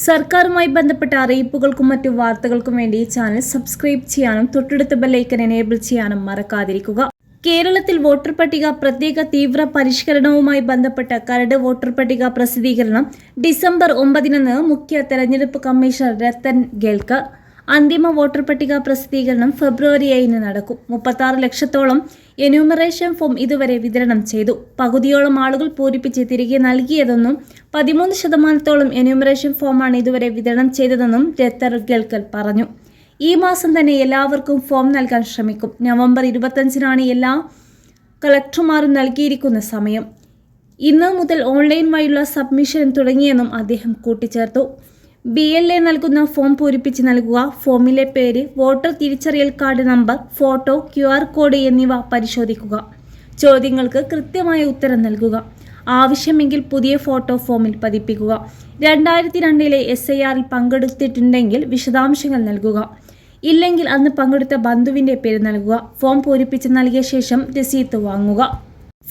സർക്കാരുമായി ബന്ധപ്പെട്ട അറിയിപ്പുകൾക്കും മറ്റു വാർത്തകൾക്കും വേണ്ടി ചാനൽ സബ്സ്ക്രൈബ് ചെയ്യാനും തൊട്ടടുത്ത ബെല്ലൈക്കൻ എനേബിൾ ചെയ്യാനും മറക്കാതിരിക്കുക. കേരളത്തിൽ വോട്ടർ പട്ടിക പ്രത്യേക തീവ്ര പരിഷ്കരണവുമായി ബന്ധപ്പെട്ട കരട് വോട്ടർ പട്ടിക പ്രസിദ്ധീകരണം ഡിസംബർ 9 മുഖ്യ തെരഞ്ഞെടുപ്പ് കമ്മീഷണർ രത്തൻ ഗേൽക്കർ. അന്തിമ വോട്ടർ പട്ടിക പ്രസിദ്ധീകരണം ഫെബ്രുവരി 7 നടക്കും. 36 ലക്ഷത്തോളം എന്യൂമറേഷൻ ഫോം ഇതുവരെ വിതരണം ചെയ്തു. പകുതിയോളം ആളുകൾ പൂരിപ്പിച്ച് തിരികെ നൽകിയതെന്നും 13% എന്യൂമറേഷൻ ഫോമാണ് ഇതുവരെ വിതരണം ചെയ്തതെന്നും രത്തൻ ഗേൽക്കർ പറഞ്ഞു. ഈ മാസം തന്നെ എല്ലാവർക്കും ഫോം നൽകാൻ ശ്രമിക്കും. നവംബർ 25 എല്ലാ കളക്ടർമാരും നൽകിയിരിക്കുന്ന സമയം. ഇന്ന് മുതൽ ഓൺലൈൻ വഴിയുള്ള സബ്മിഷൻ തുടങ്ങിയെന്നും അദ്ദേഹം കൂട്ടിച്ചേർത്തു. BLA നൽകുന്ന ഫോം പൂരിപ്പിച്ച് നൽകുക. ഫോമിലെ പേര്, വോട്ടർ തിരിച്ചറിയൽ card number, photo, QR code എന്നിവ പരിശോധിക്കുക. ചോദ്യങ്ങൾക്ക് കൃത്യമായ ഉത്തരം നൽകുക. ആവശ്യമെങ്കിൽ പുതിയ ഫോട്ടോ ഫോമിൽ പതിപ്പിക്കുക. 2002 SIRൽ പങ്കെടുത്തിട്ടുണ്ടെങ്കിൽ വിശദാംശങ്ങൾ നൽകുക. ഇല്ലെങ്കിൽ അന്ന് പങ്കെടുത്ത ബന്ധുവിൻ്റെ പേര് നൽകുക. ഫോം പൂരിപ്പിച്ച് നൽകിയ ശേഷം രസീത് വാങ്ങുക.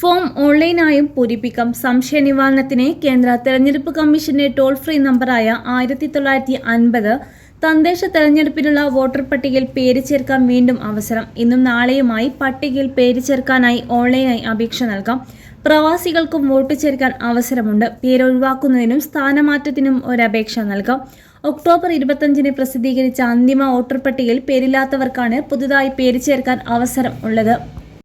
ഫോം ഓൺലൈനായും പൂരിപ്പിക്കാം. സംശയ നിവാരണത്തിന് കേന്ദ്ര തെരഞ്ഞെടുപ്പ് കമ്മീഷന്റെ ടോൾ ഫ്രീ നമ്പറായ 1950 തദ്ദേശ തെരഞ്ഞെടുപ്പിനുള്ള വോട്ടർ പട്ടികയിൽ പേര് ചേർക്കാൻ വീണ്ടും അവസരം. ഇന്നും നാളെയുമായി പട്ടികയിൽ പേര് ചേർക്കാനായി ഓൺലൈനായി അപേക്ഷ നൽകാം. പ്രവാസികൾക്കും വോട്ട് ചേർക്കാൻ അവസരമുണ്ട്. പേര് ഒഴിവാക്കുന്നതിനും സ്ഥാനമാറ്റത്തിനും ഒരപേക്ഷ നൽകാം. ഒക്ടോബർ 25 പ്രസിദ്ധീകരിച്ച അന്തിമ വോട്ടർ പട്ടികയിൽ പേരില്ലാത്തവർക്കാണ് പുതുതായി പേര് ചേർക്കാൻ അവസരം ഉള്ളത്.